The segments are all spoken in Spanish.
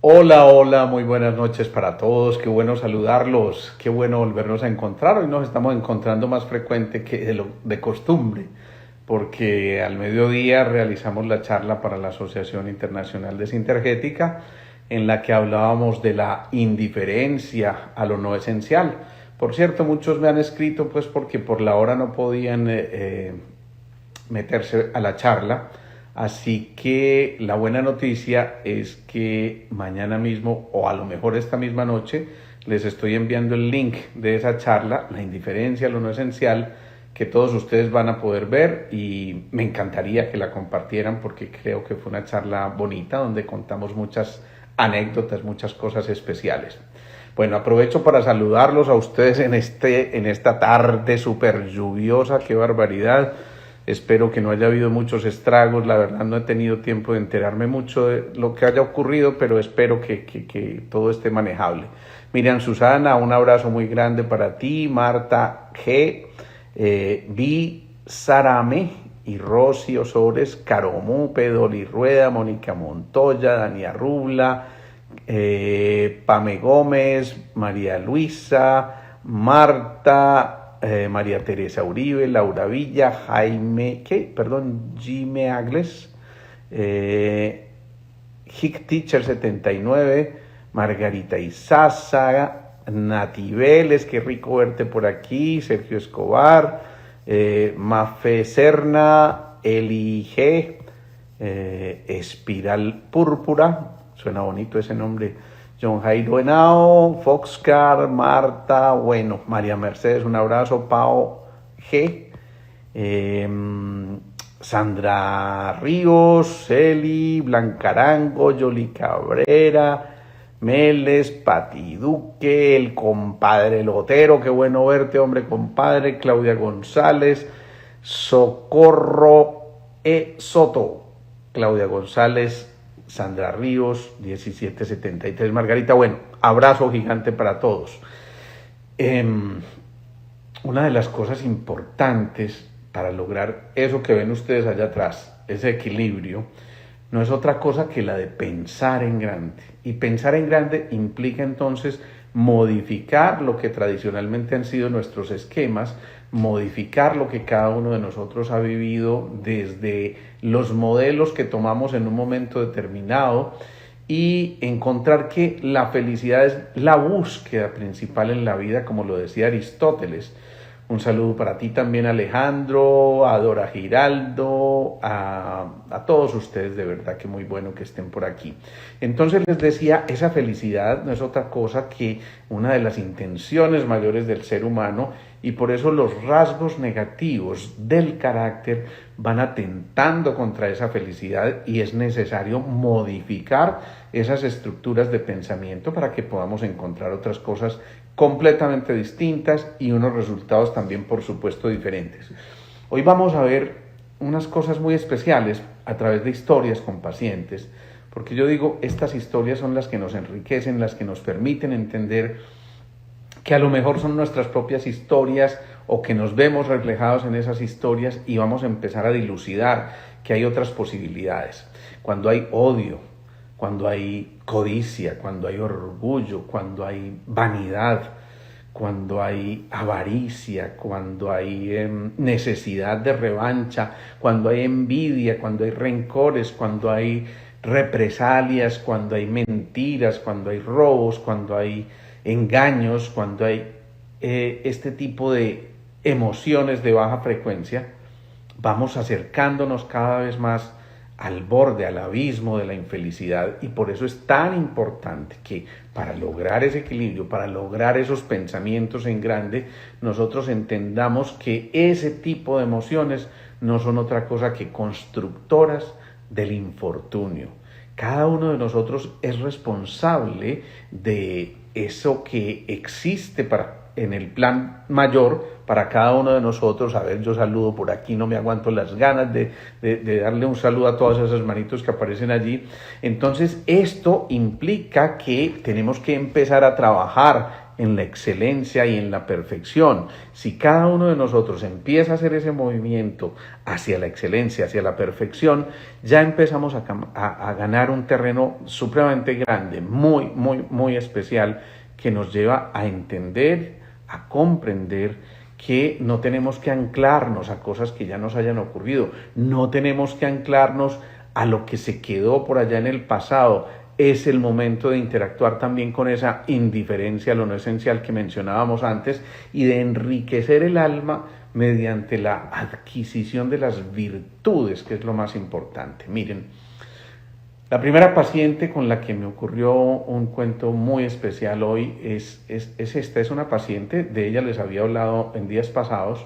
Hola, hola, muy buenas noches para todos, qué bueno saludarlos, qué bueno volvernos a encontrar. Hoy nos estamos encontrando más frecuente que de costumbre, porque al mediodía realizamos la charla para la Asociación Internacional de Sintergética, en la que hablábamos de la indiferencia a lo no esencial. Por cierto, muchos me han escrito pues porque por la hora no podían meterse a la charla. Así que la buena noticia es que mañana mismo o a lo mejor esta misma noche les estoy enviando el link de esa charla, La indiferencia, lo no esencial, que todos ustedes van a poder ver y me encantaría que la compartieran porque creo que fue una charla bonita donde contamos muchas anécdotas, muchas cosas especiales. Bueno, aprovecho para saludarlos a ustedes en esta tarde súper lluviosa, qué barbaridad. Espero que no haya habido muchos estragos, la verdad no he tenido tiempo de enterarme mucho de lo que haya ocurrido, pero espero que todo esté manejable. Miriam Susana, un abrazo muy grande para ti, Marta G, Vi Sarame y Rosy Osores, Caromú, Pedoli Rueda, Mónica Montoya, Dania Rubla, Pame Gómez, María Luisa, Marta, María Teresa Uribe, Laura Villa, Jime Agles, Hick Teacher 79, Margarita Izaza, Nati Vélez, qué rico verte por aquí, Sergio Escobar, Mafe Serna, Eli G, Espiral Púrpura, suena bonito ese nombre, John Jairo Henao, Foxcar, Marta, bueno, María Mercedes, un abrazo, Pao G, Sandra Ríos, Eli, Blancarango, Yoli Cabrera, Meles, Pati Duque, el compadre Lotero, qué bueno verte, hombre, compadre, Claudia González, Socorro Soto, Claudia González, Sandra Ríos, 1773, Margarita, bueno, abrazo gigante para todos. Una de las cosas importantes para lograr eso que ven ustedes allá atrás, ese equilibrio, no es otra cosa que la de pensar en grande. Y pensar en grande implica entonces modificar lo que tradicionalmente han sido nuestros esquemas, modificar lo que cada uno de nosotros ha vivido desde los modelos que tomamos en un momento determinado y encontrar que la felicidad es la búsqueda principal en la vida, como lo decía Aristóteles. Un saludo para ti también, Alejandro, a Dora Giraldo, a todos ustedes, de verdad que muy bueno que estén por aquí. Entonces les decía, esa felicidad no es otra cosa que una de las intenciones mayores del ser humano y por eso los rasgos negativos del carácter van atentando contra esa felicidad y es necesario modificar esas estructuras de pensamiento para que podamos encontrar otras cosas completamente distintas y unos resultados también, por supuesto, diferentes. Hoy vamos a ver unas cosas muy especiales a través de historias con pacientes, porque yo digo, estas historias son las que nos enriquecen, las que nos permiten entender que a lo mejor son nuestras propias historias o que nos vemos reflejados en esas historias y vamos a empezar a dilucidar que hay otras posibilidades. Cuando hay odio, cuando hay codicia, cuando hay orgullo, cuando hay vanidad, cuando hay avaricia, cuando hay necesidad de revancha, cuando hay envidia, cuando hay rencores, cuando hay represalias, cuando hay mentiras, cuando hay robos, cuando hay engaños, cuando hay este tipo de emociones de baja frecuencia, vamos acercándonos cada vez más al borde, al abismo de la infelicidad y por eso es tan importante que para lograr ese equilibrio, para lograr esos pensamientos en grande, nosotros entendamos que ese tipo de emociones no son otra cosa que constructoras del infortunio. Cada uno de nosotros es responsable de eso que existe en el plan mayor para cada uno de nosotros. A ver, yo saludo por aquí, no me aguanto las ganas de darle un saludo a todos esos manitos que aparecen allí. Entonces, esto implica que tenemos que empezar a trabajar en la excelencia y en la perfección. Si cada uno de nosotros empieza a hacer ese movimiento hacia la excelencia, hacia la perfección, ya empezamos a ganar un terreno supremamente grande, muy, muy, muy especial, que nos lleva a entender, a comprender que no tenemos que anclarnos a cosas que ya nos hayan ocurrido, no tenemos que anclarnos a lo que se quedó por allá en el pasado. Es el momento de interactuar también con esa indiferencia a lo no esencial que mencionábamos antes y de enriquecer el alma mediante la adquisición de las virtudes, que es lo más importante. Miren, la primera paciente con la que me ocurrió un cuento muy especial hoy es esta. Es una paciente, de ella les había hablado en días pasados,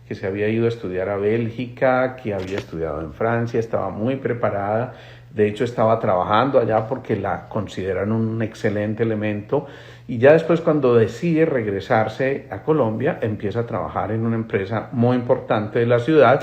que se había ido a estudiar a Bélgica, que había estudiado en Francia, estaba muy preparada, de hecho estaba trabajando allá porque la consideran un excelente elemento, y ya después, cuando decide regresarse a Colombia, empieza a trabajar en una empresa muy importante de la ciudad,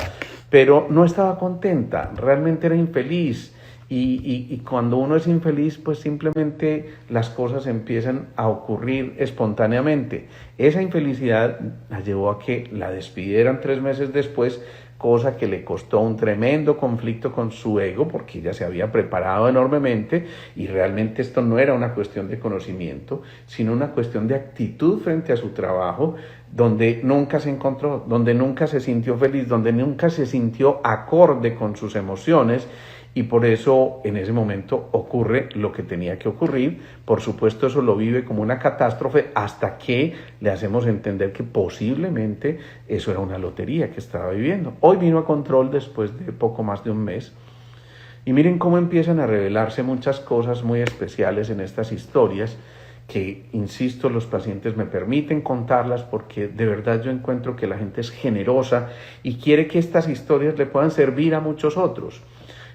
pero no estaba contenta, realmente era infeliz. Y cuando uno es infeliz, pues simplemente las cosas empiezan a ocurrir espontáneamente. Esa infelicidad la llevó a que la despidieran 3 meses después, cosa que le costó un tremendo conflicto con su ego, porque ella se había preparado enormemente y realmente esto no era una cuestión de conocimiento, sino una cuestión de actitud frente a su trabajo, donde nunca se encontró, donde nunca se sintió feliz, donde nunca se sintió acorde con sus emociones. Y por eso en ese momento ocurre lo que tenía que ocurrir. Por supuesto, eso lo vive como una catástrofe hasta que le hacemos entender que posiblemente eso era una lotería que estaba viviendo. Hoy vino a control después de poco más de un mes. Y miren cómo empiezan a revelarse muchas cosas muy especiales en estas historias que, insisto, los pacientes me permiten contarlas porque de verdad yo encuentro que la gente es generosa y quiere que estas historias le puedan servir a muchos otros.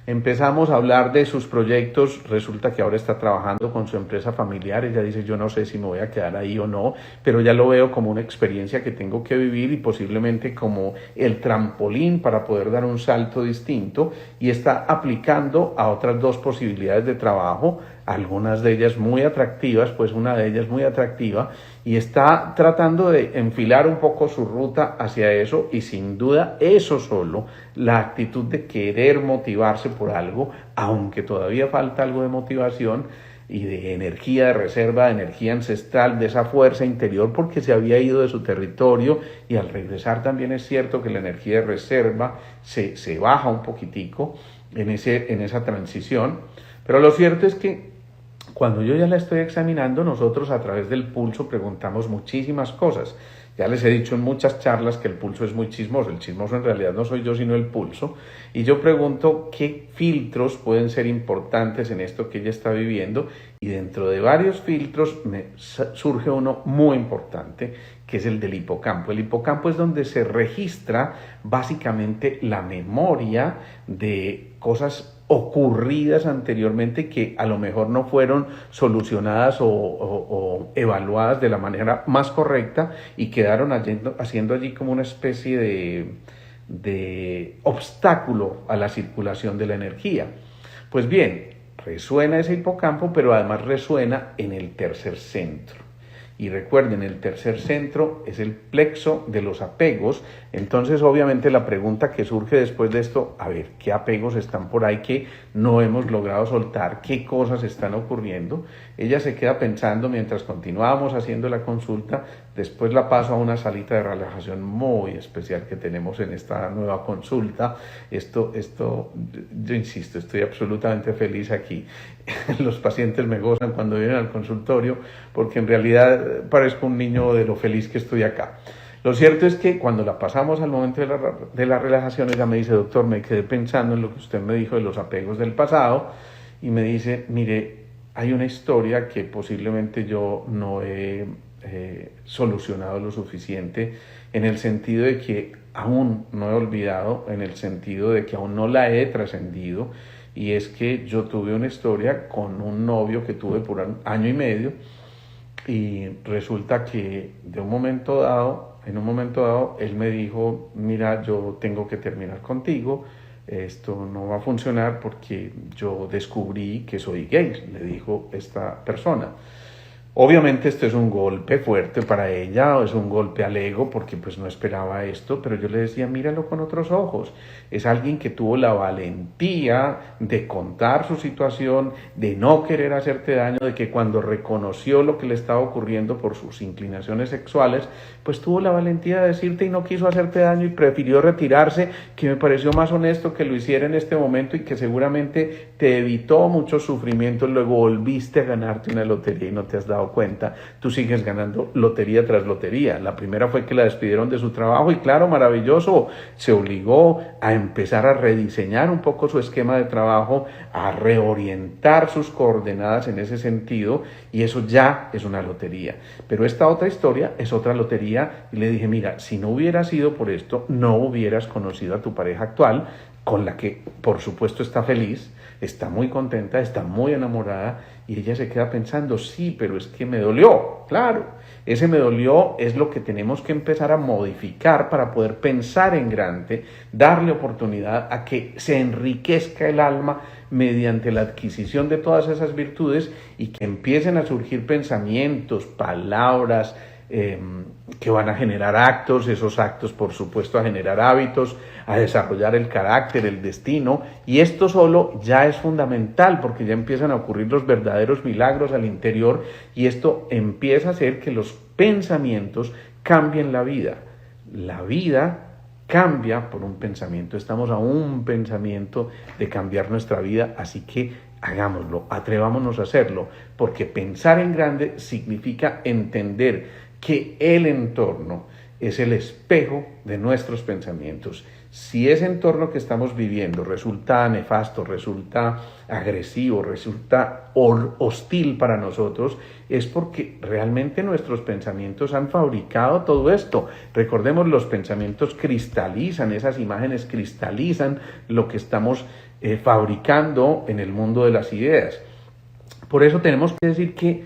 Empezamos a hablar de sus proyectos, resulta que ahora está trabajando con su empresa familiar, ella dice: yo no sé si me voy a quedar ahí o no, pero ya lo veo como una experiencia que tengo que vivir y posiblemente como el trampolín para poder dar un salto distinto, y está aplicando a otras 2 posibilidades de trabajo, algunas de ellas muy atractivas, pues una de ellas muy atractiva, y está tratando de enfilar un poco su ruta hacia eso, y sin duda eso solo, la actitud de querer motivarse por algo, aunque todavía falta algo de motivación y de energía de reserva, de energía ancestral, de esa fuerza interior, porque se había ido de su territorio y al regresar también es cierto que la energía de reserva se baja un poquitico en esa transición. Pero lo cierto es que cuando yo ya la estoy examinando, nosotros a través del pulso preguntamos muchísimas cosas. Ya les he dicho en muchas charlas que el pulso es muy chismoso. El chismoso en realidad no soy yo, sino el pulso. Y yo pregunto qué filtros pueden ser importantes en esto que ella está viviendo. Y dentro de varios filtros me surge uno muy importante, que es el del hipocampo. El hipocampo es donde se registra básicamente la memoria de cosas ocurridas anteriormente que a lo mejor no fueron solucionadas o evaluadas de la manera más correcta y quedaron haciendo allí como una especie de obstáculo a la circulación de la energía. Pues bien, resuena ese hipocampo, pero además resuena en el tercer centro. Y recuerden, el tercer centro es el plexo de los apegos. Entonces, obviamente, la pregunta que surge después de esto: a ver, ¿qué apegos están por ahí que no hemos logrado soltar? ¿Qué cosas están ocurriendo? Ella se queda pensando mientras continuamos haciendo la consulta. Después la paso a una salita de relajación muy especial que tenemos en esta nueva consulta. Esto, yo insisto, estoy absolutamente feliz aquí. Los pacientes me gozan cuando vienen al consultorio porque en realidad parezco un niño de lo feliz que estoy acá. Lo cierto es que cuando la pasamos al momento de la relajación, ella me dice: doctor, me quedé pensando en lo que usted me dijo de los apegos del pasado, y me dice: mire, hay una historia que posiblemente yo no he solucionado lo suficiente, en el sentido de que aún no he olvidado, en el sentido de que aún no la he trascendido, y es que yo tuve una historia con un novio que tuve por 1 año y medio, y resulta que en un momento dado, él me dijo: mira, yo tengo que terminar contigo, esto no va a funcionar porque yo descubrí que soy gay, le dijo esta persona. Obviamente esto es un golpe fuerte para ella, o es un golpe al ego, porque pues no esperaba esto, pero yo le decía, míralo con otros ojos. Es alguien que tuvo la valentía de contar su situación, de no querer hacerte daño, de que cuando reconoció lo que le estaba ocurriendo por sus inclinaciones sexuales, pues tuvo la valentía de decirte y no quiso hacerte daño y prefirió retirarse, que me pareció más honesto que lo hiciera en este momento y que seguramente te evitó mucho sufrimiento. Luego volviste a ganarte una lotería y no te has dado cuenta, tú sigues ganando lotería tras lotería. La primera fue que la despidieron de su trabajo y claro, maravilloso, se obligó a empezar a rediseñar un poco su esquema de trabajo, a reorientar sus coordenadas en ese sentido y eso ya es una lotería. Pero esta otra historia es otra lotería y le dije, mira, si no hubiera sido por esto, no hubieras conocido a tu pareja actual, con la que por supuesto está feliz, está muy contenta, está muy enamorada y ella se queda pensando, sí, pero es que me dolió. Claro, ese me dolió es lo que tenemos que empezar a modificar para poder pensar en grande, darle oportunidad a que se enriquezca el alma mediante la adquisición de todas esas virtudes y que empiecen a surgir pensamientos, palabras, que van a generar actos, esos actos por supuesto a generar hábitos, a desarrollar el carácter, el destino, y esto solo ya es fundamental porque ya empiezan a ocurrir los verdaderos milagros al interior y esto empieza a hacer que los pensamientos cambien la vida. La vida cambia por un pensamiento, estamos a un pensamiento de cambiar nuestra vida, así que hagámoslo, atrevámonos a hacerlo, porque pensar en grande significa entender que el entorno es el espejo de nuestros pensamientos. Si ese entorno que estamos viviendo resulta nefasto, resulta agresivo, resulta hostil para nosotros, es porque realmente nuestros pensamientos han fabricado todo esto. Recordemos, los pensamientos cristalizan, esas imágenes cristalizan lo que estamos fabricando en el mundo de las ideas. Por eso tenemos que decir que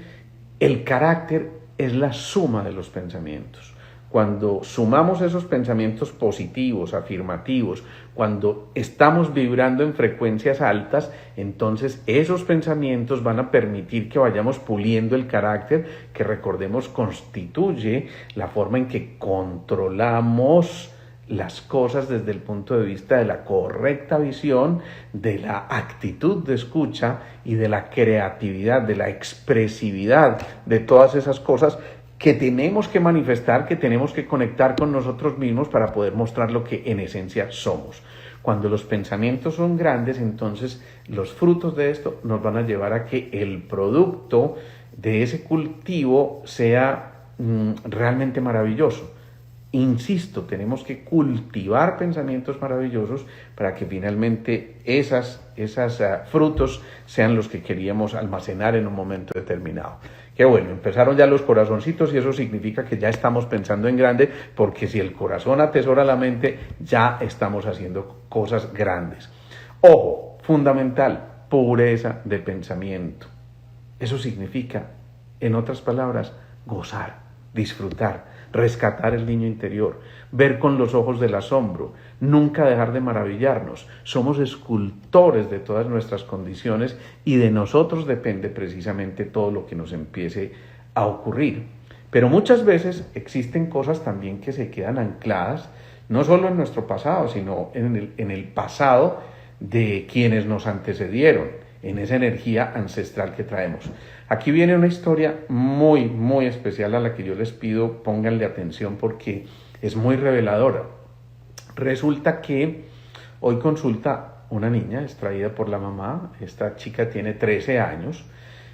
el carácter es la suma de los pensamientos. Cuando sumamos esos pensamientos positivos, afirmativos, cuando estamos vibrando en frecuencias altas, entonces esos pensamientos van a permitir que vayamos puliendo el carácter, que recordemos constituye la forma en que controlamos las cosas desde el punto de vista de la correcta visión, de la actitud de escucha y de la creatividad, de la expresividad de todas esas cosas que tenemos que manifestar, que tenemos que conectar con nosotros mismos para poder mostrar lo que en esencia somos. Cuando los pensamientos son grandes, entonces los frutos de esto nos van a llevar a que el producto de ese cultivo sea realmente maravilloso. Insisto, tenemos que cultivar pensamientos maravillosos para que finalmente esos frutos sean los que queríamos almacenar en un momento determinado. Qué bueno, empezaron ya los corazoncitos y eso significa que ya estamos pensando en grande, porque si el corazón atesora la mente, ya estamos haciendo cosas grandes. Ojo, fundamental, pureza de pensamiento. Eso significa, en otras palabras, gozar, disfrutar, rescatar el niño interior, ver con los ojos del asombro, nunca dejar de maravillarnos. Somos escultores de todas nuestras condiciones y de nosotros depende precisamente todo lo que nos empiece a ocurrir. Pero muchas veces existen cosas también que se quedan ancladas, no solo en nuestro pasado, sino en el pasado de quienes nos antecedieron, en esa energía ancestral que traemos. Aquí viene una historia muy, muy especial a la que yo les pido pónganle atención porque es muy reveladora. Resulta que hoy consulta una niña extraída por la mamá. Esta chica tiene 13 años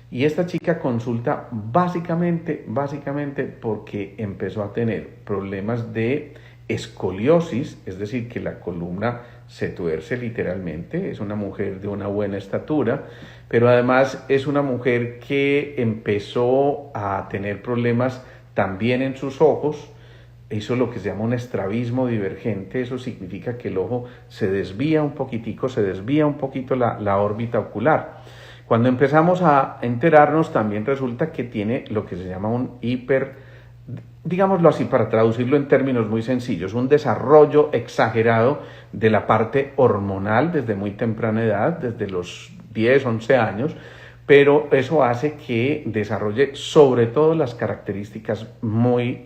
y esta chica consulta básicamente porque empezó a tener problemas de escoliosis, es decir, que la columna se tuerce literalmente. Es una mujer de una buena estatura, pero además es una mujer que empezó a tener problemas también en sus ojos. Hizo lo que se llama un estrabismo divergente. Eso significa que el ojo se desvía un poquitico, se desvía un poquito la órbita ocular. Cuando empezamos a enterarnos, también resulta que tiene lo que se llama un digámoslo así para traducirlo en términos muy sencillos, un desarrollo exagerado de la parte hormonal desde muy temprana edad, desde los 10, 11 años, pero eso hace que desarrolle sobre todo las características muy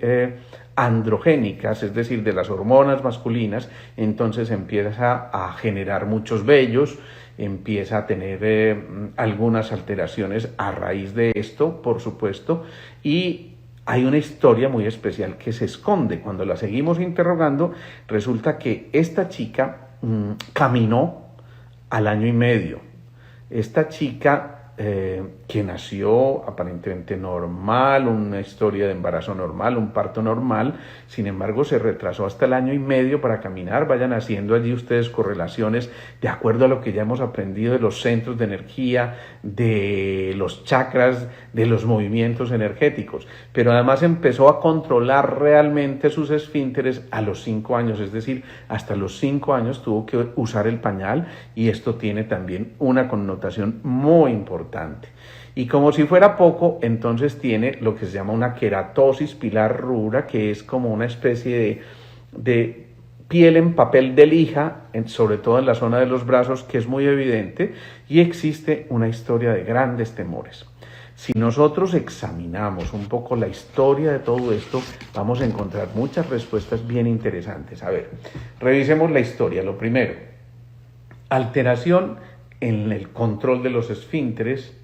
androgénicas, es decir, de las hormonas masculinas. Entonces empieza a generar muchos vellos, empieza a tener algunas alteraciones a raíz de esto, por supuesto, y hay una historia muy especial que se esconde. Cuando la seguimos interrogando, resulta que esta chica caminó al año y medio. Esta chica que nació aparentemente normal, una historia de embarazo normal, un parto normal, sin embargo se retrasó hasta el año y medio para caminar. Vayan haciendo allí ustedes correlaciones de acuerdo a lo que ya hemos aprendido de los centros de energía, de los chakras, de los movimientos energéticos, pero además empezó a controlar realmente sus esfínteres a los 5 años, es decir, hasta los 5 años tuvo que usar el pañal, y esto tiene también una connotación muy importante. Y como si fuera poco, entonces tiene lo que se llama una queratosis pilar rubra, que es como una especie de piel en papel de lija, sobre todo en la zona de los brazos, que es muy evidente, y existe una historia de grandes temores. Si nosotros examinamos un poco la historia de todo esto, vamos a encontrar muchas respuestas bien interesantes. A ver, revisemos la historia. Lo primero, alteración en el control de los esfínteres,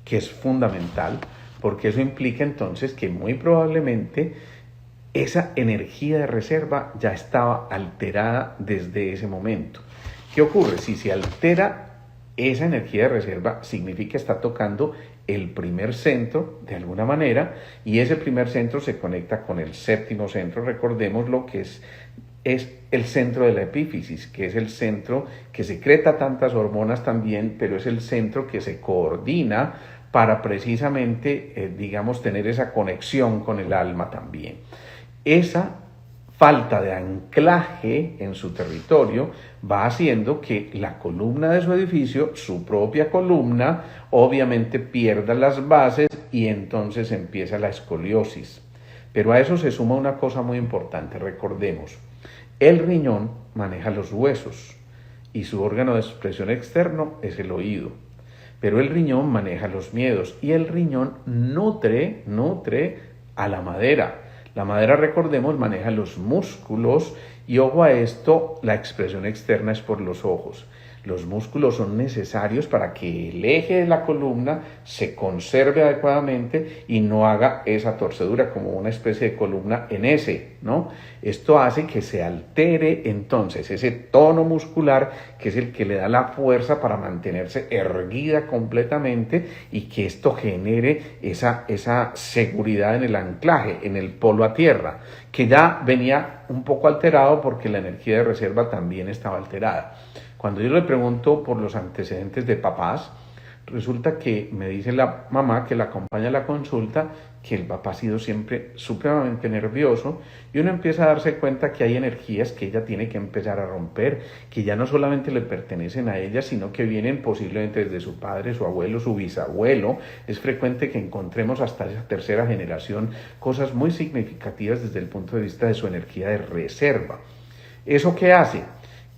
que es fundamental, porque eso implica entonces que muy probablemente esa energía de reserva ya estaba alterada desde ese momento. ¿Qué ocurre? Si se altera esa energía de reserva, significa que está tocando el primer centro de alguna manera, y ese primer centro se conecta con el séptimo centro. Recordemos lo que es el centro de la epífisis, que es el centro que secreta tantas hormonas también, pero es el centro que se coordina para precisamente, tener esa conexión con el alma también. Esa falta de anclaje en su territorio va haciendo que la columna de su edificio, su propia columna, obviamente pierda las bases, y entonces empieza la escoliosis. Pero a eso se suma una cosa muy importante. Recordemos, el riñón maneja los huesos y su órgano de expresión externo es el oído. Pero el riñón maneja los miedos, y el riñón nutre a la madera. La madera, recordemos, maneja los músculos, y ojo a esto, la expresión externa es por los ojos. Los músculos son necesarios para que el eje de la columna se conserve adecuadamente y no haga esa torcedura como una especie de columna en S, ¿no? Esto hace que se altere entonces ese tono muscular, que es el que le da la fuerza para mantenerse erguida completamente, y que esto genere esa seguridad en el anclaje, en el polo a tierra, que ya venía un poco alterado porque la energía de reserva también estaba alterada. Cuando yo le pregunto por los antecedentes de papás, resulta que me dice la mamá que la acompaña a la consulta que el papá ha sido siempre supremamente nervioso, y uno empieza a darse cuenta que hay energías que ella tiene que empezar a romper, que ya no solamente le pertenecen a ella, sino que vienen posiblemente desde su padre, su abuelo, su bisabuelo. Es frecuente que encontremos hasta esa tercera generación cosas muy significativas desde el punto de vista de su energía de reserva. ¿Eso qué hace?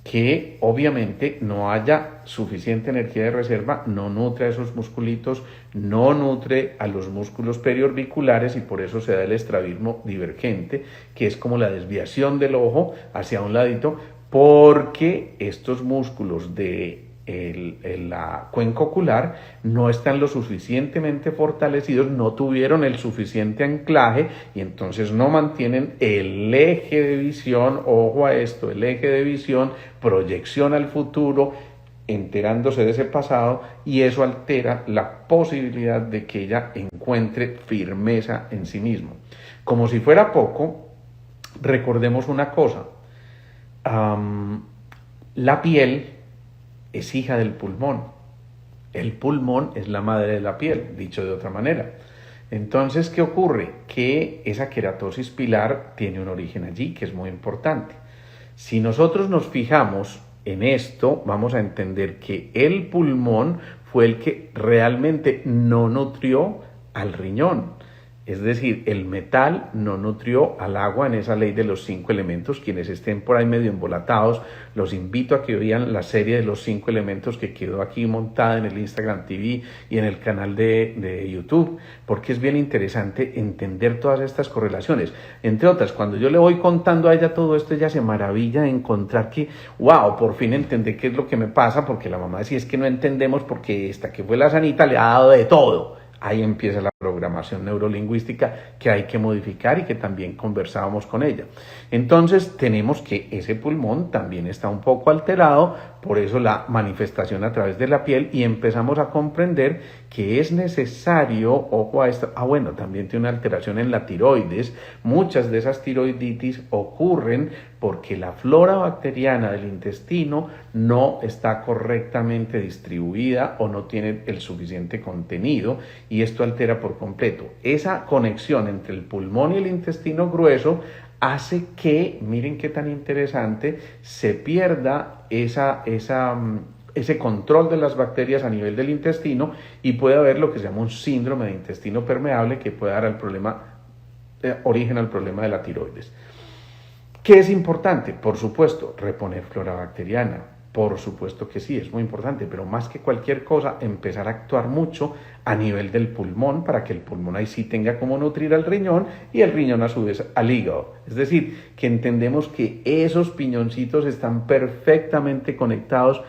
Que obviamente no haya suficiente energía de reserva, no nutre a esos musculitos, no nutre a los músculos periorbiculares, y por eso se da el estrabismo divergente, que es como la desviación del ojo hacia un ladito, porque estos músculos de la cuenca ocular no están lo suficientemente fortalecidos, no tuvieron el suficiente anclaje, y entonces no mantienen el eje de visión. Ojo a esto, el eje de visión, proyección al futuro, enterándose de ese pasado, y eso altera la posibilidad de que ella encuentre firmeza en sí mismo. Como si fuera poco, recordemos una cosa, la piel es hija del pulmón. El pulmón es la madre de la piel, dicho de otra manera. Entonces, ¿qué ocurre? Que esa queratosis pilar tiene un origen allí, que es muy importante. Si nosotros nos fijamos en esto, vamos a entender que el pulmón fue el que realmente no nutrió al riñón. Es decir, el metal no nutrió al agua en esa ley de los 5 elementos. Quienes estén por ahí medio embolatados, los invito a que vean la serie de los 5 elementos que quedó aquí montada en el Instagram TV y en el canal de YouTube, porque es bien interesante entender todas estas correlaciones. Entre otras, cuando yo le voy contando a ella todo esto, ella se maravilla de encontrar que, wow, por fin entendí qué es lo que me pasa, porque la mamá decía, es que no entendemos porque esta que fue la sanita le ha dado de todo. Ahí empieza la programación neurolingüística que hay que modificar y que también conversábamos con ella. Entonces tenemos que ese pulmón también está un poco alterado, por eso la manifestación a través de la piel, y empezamos a comprender que es necesario, ojo a esto, bueno, también tiene una alteración en la tiroides. Muchas de esas tiroiditis ocurren porque la flora bacteriana del intestino no está correctamente distribuida o no tiene el suficiente contenido, y esto altera por completo. Esa conexión entre el pulmón y el intestino grueso hace que, miren qué tan interesante, se pierda ese control de las bacterias a nivel del intestino, y puede haber lo que se llama un síndrome de intestino permeable que puede dar origen al problema de la tiroides. ¿Qué es importante? Por supuesto, reponer flora bacteriana. Por supuesto que sí, es muy importante, pero más que cualquier cosa, empezar a actuar mucho a nivel del pulmón, para que el pulmón ahí sí tenga como nutrir al riñón, y el riñón a su vez al hígado. Es decir, que entendemos que esos piñoncitos están perfectamente conectados.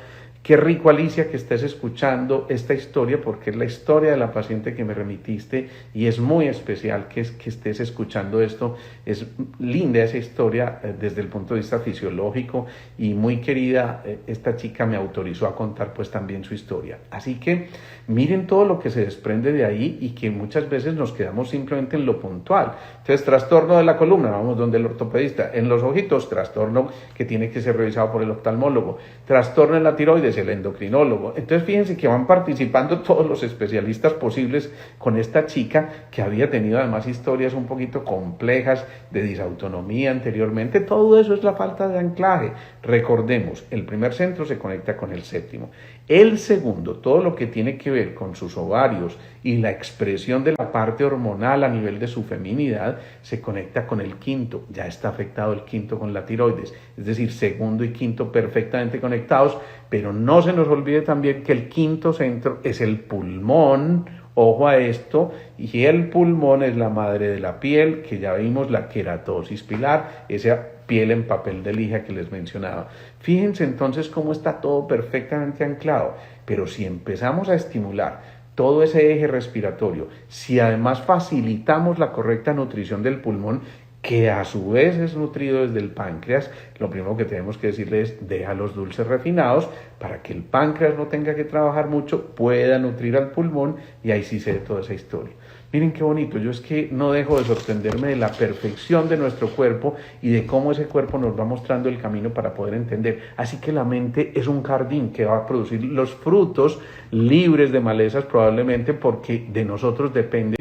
Qué rico, Alicia, que estés escuchando esta historia, porque es la historia de la paciente que me remitiste, y es muy especial que estés escuchando esto. Es linda esa historia desde el punto de vista fisiológico, y muy querida. Esta chica me autorizó a contar pues también su historia. Así que miren todo lo que se desprende de ahí, y que muchas veces nos quedamos simplemente en lo puntual. Entonces, trastorno de la columna, vamos donde el ortopedista. En los ojitos, trastorno que tiene que ser revisado por el oftalmólogo. Trastorno en la tiroides, el endocrinólogo. Entonces fíjense que van participando todos los especialistas posibles con esta chica, que había tenido además historias un poquito complejas de disautonomía anteriormente. Todo eso es la falta de anclaje. Recordemos, el primer centro se conecta con el séptimo. El segundo, todo lo que tiene que ver con sus ovarios y la expresión de la parte hormonal a nivel de su feminidad, se conecta con el quinto. Ya está afectado el quinto con la tiroides. Es decir, segundo y quinto perfectamente conectados, pero no se nos olvide también que el quinto centro es el pulmón. Ojo a esto, y el pulmón es la madre de la piel, que ya vimos la queratosis pilar, esa piel en papel de lija que les mencionaba. Fíjense entonces cómo está todo perfectamente anclado, pero si empezamos a estimular todo ese eje respiratorio, si además facilitamos la correcta nutrición del pulmón, que a su vez es nutrido desde el páncreas, lo primero que tenemos que decirle es: deja los dulces refinados, para que el páncreas no tenga que trabajar mucho, pueda nutrir al pulmón, y ahí sí se ve toda esa historia. Miren qué bonito. Yo es que no dejo de sorprenderme de la perfección de nuestro cuerpo y de cómo ese cuerpo nos va mostrando el camino para poder entender. Así que la mente es un jardín que va a producir los frutos libres de malezas, probablemente porque de nosotros depende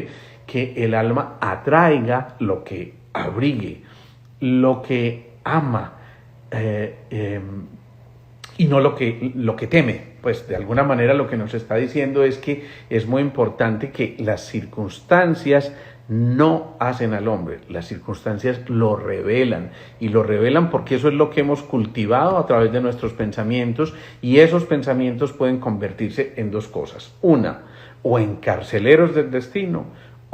que el alma atraiga lo que abrigue, lo que ama, y no lo que teme. Pues de alguna manera lo que nos está diciendo es que es muy importante que las circunstancias no hacen al hombre, las circunstancias lo revelan, y lo revelan porque eso es lo que hemos cultivado a través de nuestros pensamientos, y esos pensamientos pueden convertirse en dos cosas: una, o en carceleros del destino,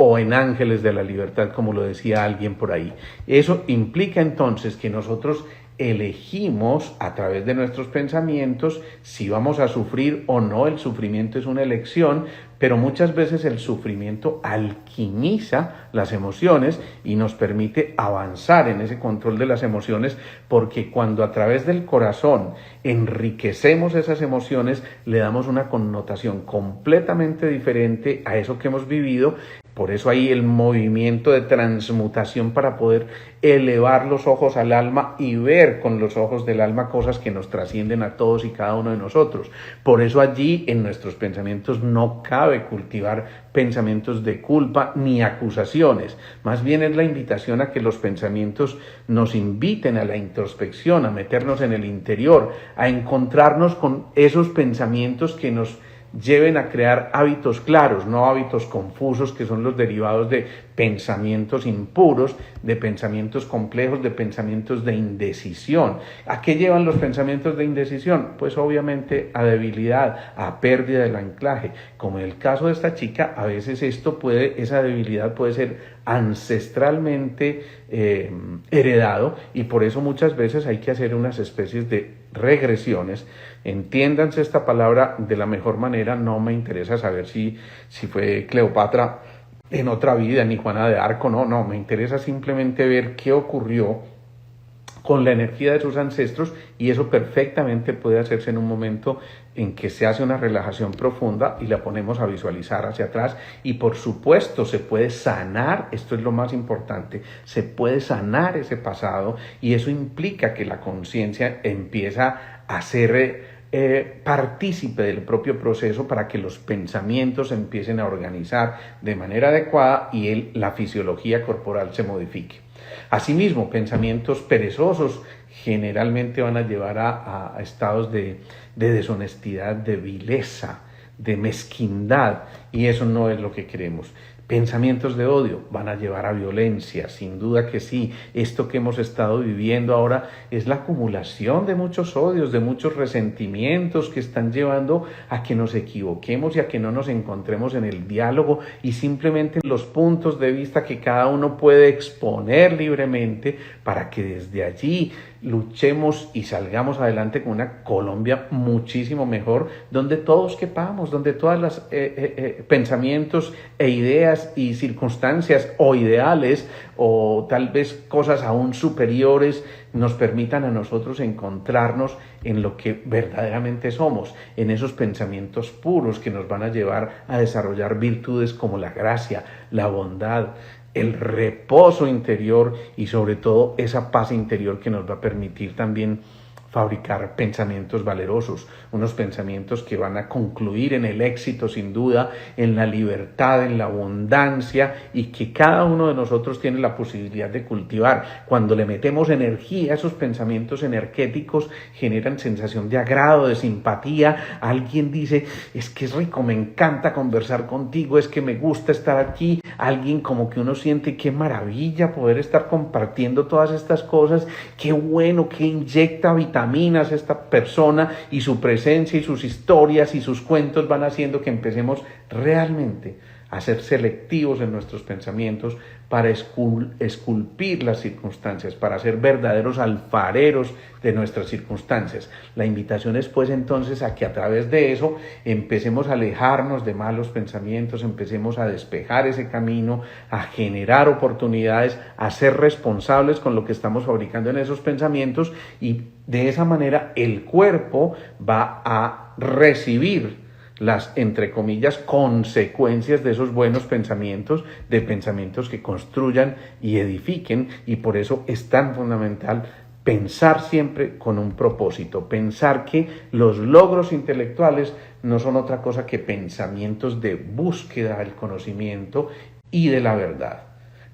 o en ángeles de la libertad, como lo decía alguien por ahí. Eso implica entonces que nosotros elegimos a través de nuestros pensamientos si vamos a sufrir o no. El sufrimiento es una elección, pero muchas veces el sufrimiento alquimiza las emociones y nos permite avanzar en ese control de las emociones, porque cuando a través del corazón enriquecemos esas emociones, le damos una connotación completamente diferente a eso que hemos vivido. Por eso hay el movimiento de transmutación, para poder elevar los ojos al alma y ver con los ojos del alma cosas que nos trascienden a todos y cada uno de nosotros. Por eso allí en nuestros pensamientos no cabe cultivar pensamientos de culpa ni acusaciones. Más bien es la invitación a que los pensamientos nos inviten a la introspección, a meternos en el interior, a encontrarnos con esos pensamientos que nos lleven a crear hábitos claros, no hábitos confusos que son los derivados de pensamientos impuros, de pensamientos complejos, de pensamientos de indecisión. ¿A qué llevan los pensamientos de indecisión? Pues obviamente a debilidad, a pérdida del anclaje. Como en el caso de esta chica, a veces esa debilidad puede ser ancestralmente heredado, y por eso muchas veces hay que hacer unas especies de regresiones. Entiéndanse esta palabra de la mejor manera. No me interesa saber si fue Cleopatra en otra vida, ni Juana de Arco, no, me interesa simplemente ver qué ocurrió con la energía de sus ancestros, y eso perfectamente puede hacerse en un momento en que se hace una relajación profunda y la ponemos a visualizar hacia atrás. Y por supuesto se puede sanar, esto es lo más importante, se puede sanar ese pasado, y eso implica que la conciencia empieza a ser partícipe del propio proceso para que los pensamientos se empiecen a organizar de manera adecuada y la fisiología corporal se modifique. Asimismo, pensamientos perezosos generalmente van a llevar a estados de deshonestidad, de vileza, de mezquindad, y eso no es lo que queremos. Pensamientos de odio van a llevar a violencia, sin duda que sí. Esto que hemos estado viviendo ahora es la acumulación de muchos odios, de muchos resentimientos que están llevando a que nos equivoquemos y a que no nos encontremos en el diálogo y simplemente en los puntos de vista que cada uno puede exponer libremente, para que desde allí luchemos y salgamos adelante con una Colombia muchísimo mejor, donde todos quepamos, donde todas las pensamientos e ideas y circunstancias o ideales o tal vez cosas aún superiores nos permitan a nosotros encontrarnos en lo que verdaderamente somos, en esos pensamientos puros que nos van a llevar a desarrollar virtudes como la gracia, la bondad, el reposo interior y sobre todo esa paz interior que nos va a permitir también fabricar pensamientos valerosos, unos pensamientos que van a concluir en el éxito sin duda, en la libertad, en la abundancia, y que cada uno de nosotros tiene la posibilidad de cultivar. Cuando le metemos energía a esos pensamientos energéticos, generan sensación de agrado, de simpatía. Alguien dice, es que es rico, me encanta conversar contigo, es que me gusta estar aquí. Alguien como que uno siente, qué maravilla poder estar compartiendo todas estas cosas, qué bueno, que inyecta vitaminas esta persona, y su presencia y sus historias y sus cuentos van haciendo que empecemos realmente a ser selectivos en nuestros pensamientos para esculpir las circunstancias, para ser verdaderos alfareros de nuestras circunstancias. La invitación es pues entonces a que a través de eso empecemos a alejarnos de malos pensamientos, empecemos a despejar ese camino, a generar oportunidades, a ser responsables con lo que estamos fabricando en esos pensamientos, y de esa manera el cuerpo va a recibir las, entre comillas, consecuencias de esos buenos pensamientos, de pensamientos que construyan y edifiquen. Y por eso es tan fundamental pensar siempre con un propósito, pensar que los logros intelectuales no son otra cosa que pensamientos de búsqueda del conocimiento y de la verdad.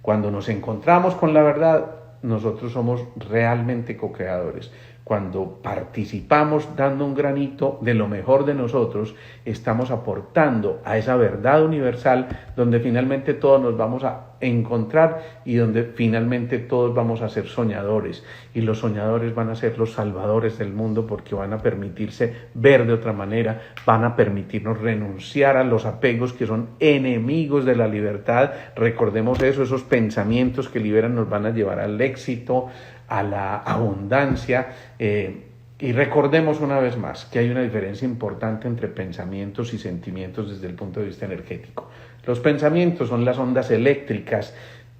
Cuando nos encontramos con la verdad, nosotros somos realmente co-creadores. Cuando participamos dando un granito de lo mejor de nosotros, estamos aportando a esa verdad universal donde finalmente todos nos vamos a encontrar y donde finalmente todos vamos a ser soñadores. Y los soñadores van a ser los salvadores del mundo, porque van a permitirse ver de otra manera, van a permitirnos renunciar a los apegos que son enemigos de la libertad. Recordemos eso, esos pensamientos que liberan nos van a llevar al éxito, a la abundancia, y recordemos una vez más que hay una diferencia importante entre pensamientos y sentimientos desde el punto de vista energético. Los pensamientos son las ondas eléctricas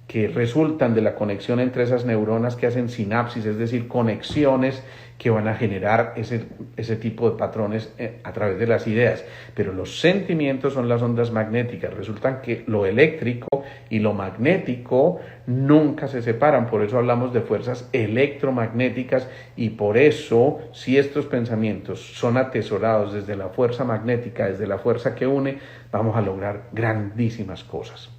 que resultan de la conexión entre esas neuronas que hacen sinapsis, es decir, conexiones que van a generar ese tipo de patrones a través de las ideas. Pero los sentimientos son las ondas magnéticas. Resulta que lo eléctrico y lo magnético nunca se separan. Por eso hablamos de fuerzas electromagnéticas, y por eso, si estos pensamientos son atesorados desde la fuerza magnética, desde la fuerza que une, vamos a lograr grandísimas cosas.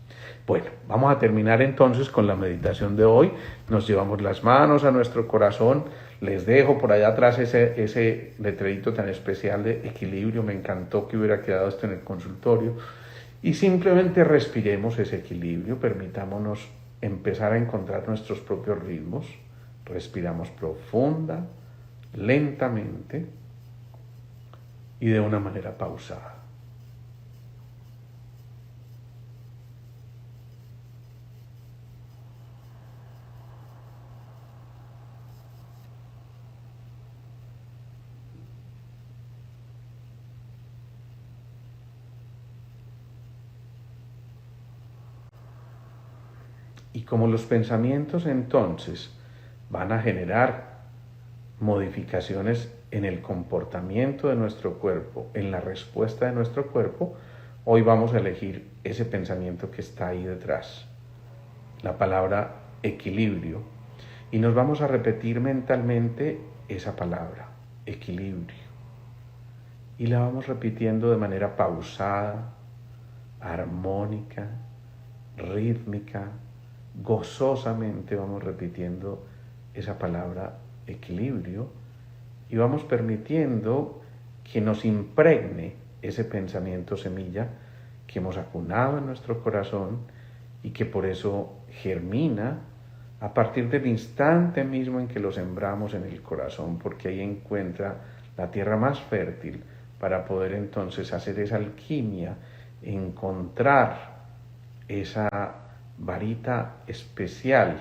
Bueno, vamos a terminar entonces con la meditación de hoy. Nos llevamos las manos a nuestro corazón, Les dejo por allá atrás ese letrerito tan especial de equilibrio. Me encantó que hubiera quedado esto en el consultorio. Y simplemente respiremos ese equilibrio, permitámonos empezar a encontrar nuestros propios ritmos. Respiramos profunda, lentamente y de una manera pausada. Y como los pensamientos entonces van a generar modificaciones en el comportamiento de nuestro cuerpo, en la respuesta de nuestro cuerpo, hoy vamos a elegir ese pensamiento que está ahí detrás, la palabra equilibrio, y nos vamos a repetir mentalmente esa palabra, equilibrio, y la vamos repitiendo de manera pausada, armónica, rítmica, gozosamente vamos repitiendo esa palabra equilibrio y vamos permitiendo que nos impregne ese pensamiento semilla que hemos acunado en nuestro corazón y que por eso germina a partir del instante mismo en que lo sembramos en el corazón, porque ahí encuentra la tierra más fértil para poder entonces hacer esa alquimia, encontrar esa varita especial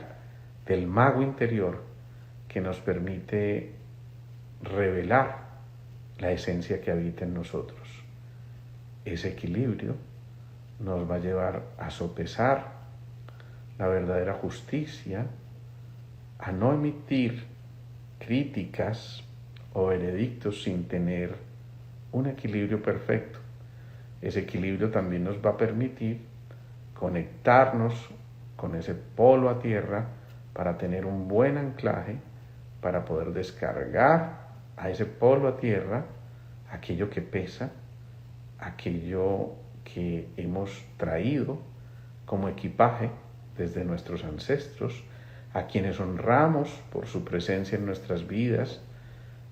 del mago interior que nos permite revelar la esencia que habita en nosotros. Ese equilibrio nos va a llevar a sopesar la verdadera justicia, a no emitir críticas o veredictos sin tener un equilibrio perfecto. Ese equilibrio también nos va a permitir conectarnos con ese polo a tierra para tener un buen anclaje, para poder descargar a ese polo a tierra aquello que pesa, aquello que hemos traído como equipaje desde nuestros ancestros, a quienes honramos por su presencia en nuestras vidas,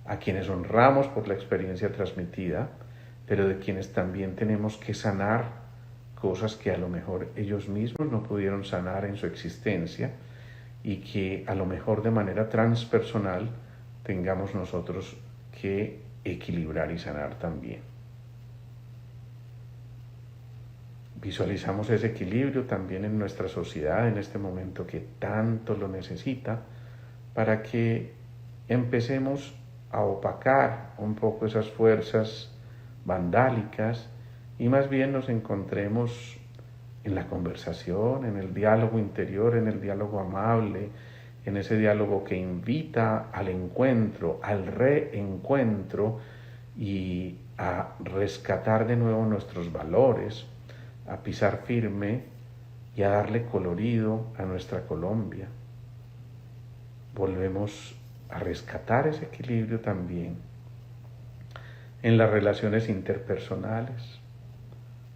a quienes honramos por la experiencia transmitida, pero de quienes también tenemos que sanar cosas que a lo mejor ellos mismos no pudieron sanar en su existencia y que a lo mejor de manera transpersonal tengamos nosotros que equilibrar y sanar también. Visualizamos ese equilibrio también en nuestra sociedad en este momento que tanto lo necesita para que empecemos a opacar un poco esas fuerzas vandálicas y más bien nos encontremos en la conversación, en el diálogo interior, en el diálogo amable, en ese diálogo que invita al encuentro, al reencuentro y a rescatar de nuevo nuestros valores, a pisar firme y a darle colorido a nuestra Colombia. Volvemos a rescatar ese equilibrio también en las relaciones interpersonales,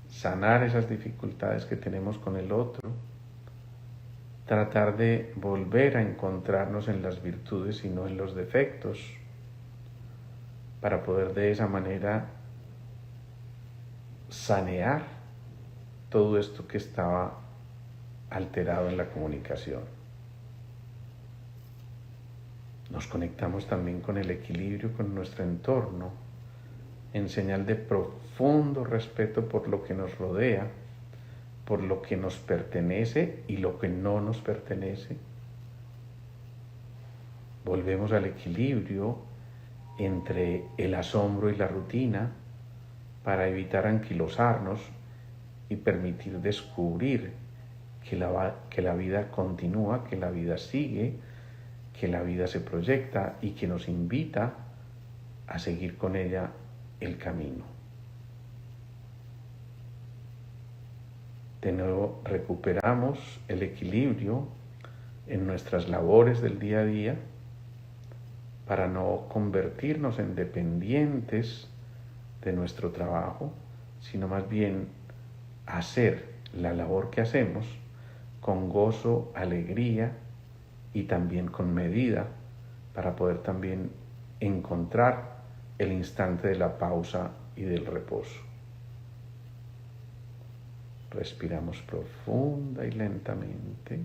sanar esas dificultades que tenemos con el otro, tratar de volver a encontrarnos en las virtudes y no en los defectos, para poder de esa manera sanear todo esto que estaba alterado en la comunicación. Nos conectamos también con el equilibrio, con nuestro entorno, en señal de profundo respeto por lo que nos rodea, por lo que nos pertenece y lo que no nos pertenece. Volvemos al equilibrio entre el asombro y la rutina para evitar anquilosarnos y permitir descubrir que la vida continúa, que la vida sigue, que la vida se proyecta y que nos invita a seguir con ella el camino. De nuevo recuperamos el equilibrio en nuestras labores del día a día para no convertirnos en dependientes de nuestro trabajo, sino más bien hacer la labor que hacemos con gozo, alegría y también con medida para poder también encontrar el instante de la pausa y del reposo. Respiramos profunda y lentamente.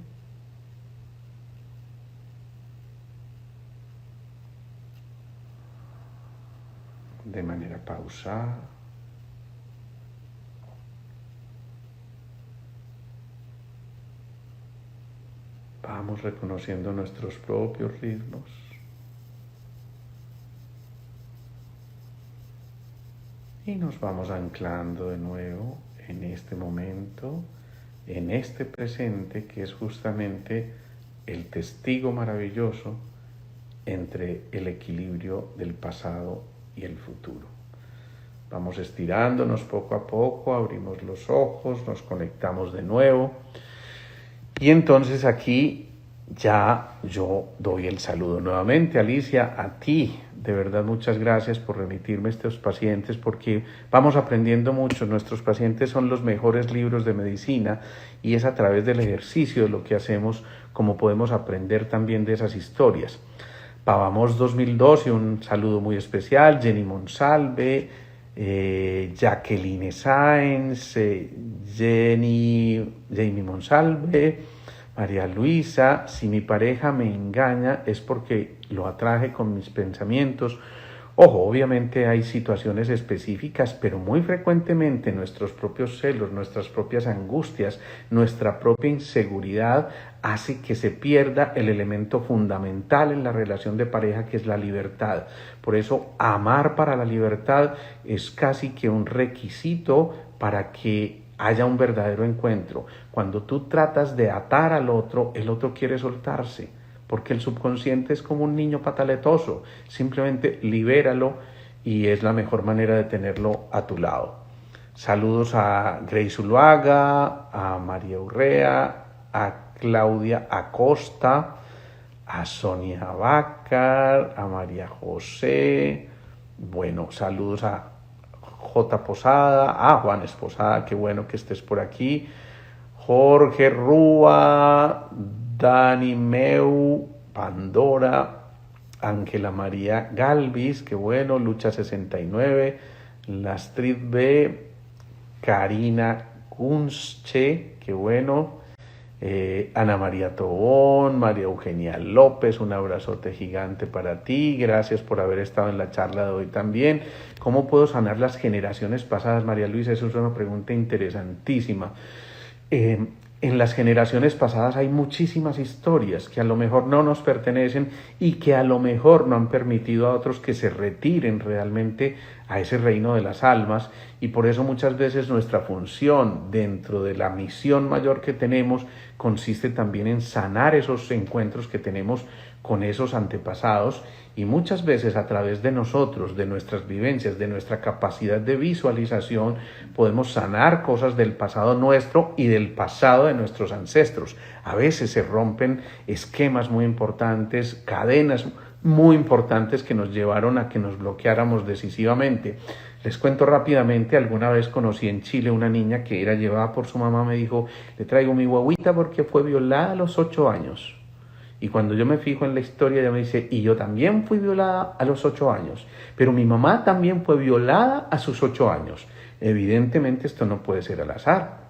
De manera pausada. Vamos reconociendo nuestros propios ritmos. Y nos vamos anclando de nuevo en este momento, en este presente que es justamente el testigo maravilloso entre el equilibrio del pasado y el futuro. Vamos estirándonos poco a poco, abrimos los ojos, nos conectamos de nuevo. Y entonces aquí ya yo doy el saludo nuevamente. Alicia, a ti, de verdad muchas gracias por remitirme estos pacientes, porque vamos aprendiendo mucho. Nuestros pacientes son los mejores libros de medicina y es a través del ejercicio de lo que hacemos como podemos aprender también de esas historias. Pavamos 2012, un saludo muy especial. Jenny Monsalve, Jacqueline Sáenz, Jamie Monsalve, María Luisa. Si mi pareja me engaña es porque lo atraje con mis pensamientos. Ojo, obviamente hay situaciones específicas, pero muy frecuentemente nuestros propios celos, nuestras propias angustias, nuestra propia inseguridad hace que se pierda el elemento fundamental en la relación de pareja, que es la libertad. Por eso, amar para la libertad es casi que un requisito para que haya un verdadero encuentro. Cuando tú tratas de atar al otro, el otro quiere soltarse, porque el subconsciente es como un niño pataletoso. Simplemente libéralo y es la mejor manera de tenerlo a tu lado. Saludos a Grace Uluaga, a María Urrea, a Claudia Acosta, a Sonia Bacar, a María José. Bueno, saludos a J. Posada, a Juan Esposada, qué bueno que estés por aquí. Jorge Rúa, Dani Meu, Pandora, Ángela María Galvis, qué bueno, Lucha 69, Lastrid B, Karina Kunche, qué bueno, Ana María Tobón, María Eugenia López, un abrazote gigante para ti, gracias por haber estado en la charla de hoy también. ¿Cómo puedo sanar las generaciones pasadas, María Luisa? Eso es una pregunta interesantísima. En las generaciones pasadas hay muchísimas historias que a lo mejor no nos pertenecen y que a lo mejor no han permitido a otros que se retiren realmente a ese reino de las almas, y por eso muchas veces nuestra función dentro de la misión mayor que tenemos consiste también en sanar esos encuentros que tenemos con esos antepasados, y muchas veces a través de nosotros, de nuestras vivencias, de nuestra capacidad de visualización, podemos sanar cosas del pasado nuestro y del pasado de nuestros ancestros. A veces se rompen esquemas muy importantes, cadenas muy importantes que nos llevaron a que nos bloqueáramos decisivamente. Les cuento rápidamente, alguna vez conocí en Chile una niña que era llevada por su mamá, me dijo, le traigo mi guaguita porque fue violada a los 8 años. Y cuando yo me fijo en la historia, ella me dice, y yo también fui violada a los 8 años, pero mi mamá también fue violada a sus 8 años. Evidentemente esto no puede ser al azar.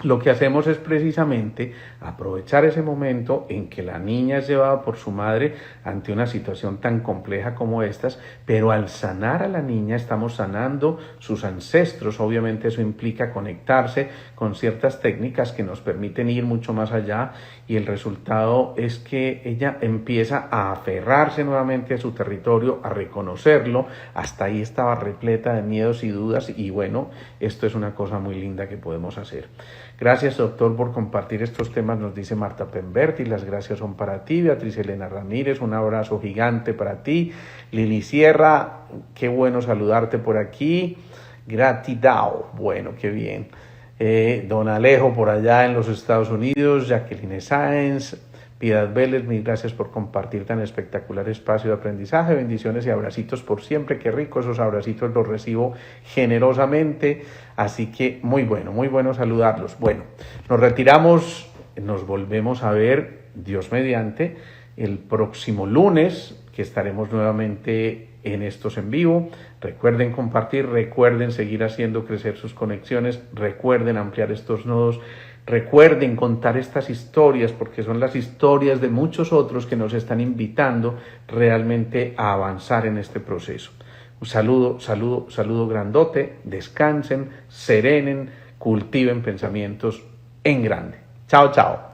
Lo que hacemos es precisamente aprovechar ese momento en que la niña es llevada por su madre ante una situación tan compleja como estas, pero al sanar a la niña estamos sanando sus ancestros. Obviamente eso implica conectarse con ciertas técnicas que nos permiten ir mucho más allá, y el resultado es que ella empieza a aferrarse nuevamente a su territorio, a reconocerlo. Hasta ahí estaba repleta de miedos y dudas, y bueno, esto es una cosa muy linda que podemos hacer. Gracias, doctor, por compartir estos temas, nos dice Marta Pemberti. Las gracias son para ti. Beatriz Elena Ramírez, un abrazo gigante para ti. Lili Sierra, qué bueno saludarte por aquí. Gratidao, bueno, qué bien. Don Alejo por allá en los Estados Unidos, Jacqueline Sáenz, Piedad Vélez, mil gracias por compartir tan espectacular espacio de aprendizaje. Bendiciones y abracitos por siempre. Qué rico, esos abracitos los recibo generosamente. Así que muy bueno saludarlos. Bueno, nos retiramos, nos volvemos a ver, Dios mediante, el próximo lunes que estaremos nuevamente en estos en vivo. Recuerden compartir, recuerden seguir haciendo crecer sus conexiones, recuerden ampliar estos nodos, recuerden contar estas historias, porque son las historias de muchos otros que nos están invitando realmente a avanzar en este proceso. Un saludo grandote, descansen, serenen, cultiven pensamientos en grande. Chao, chao.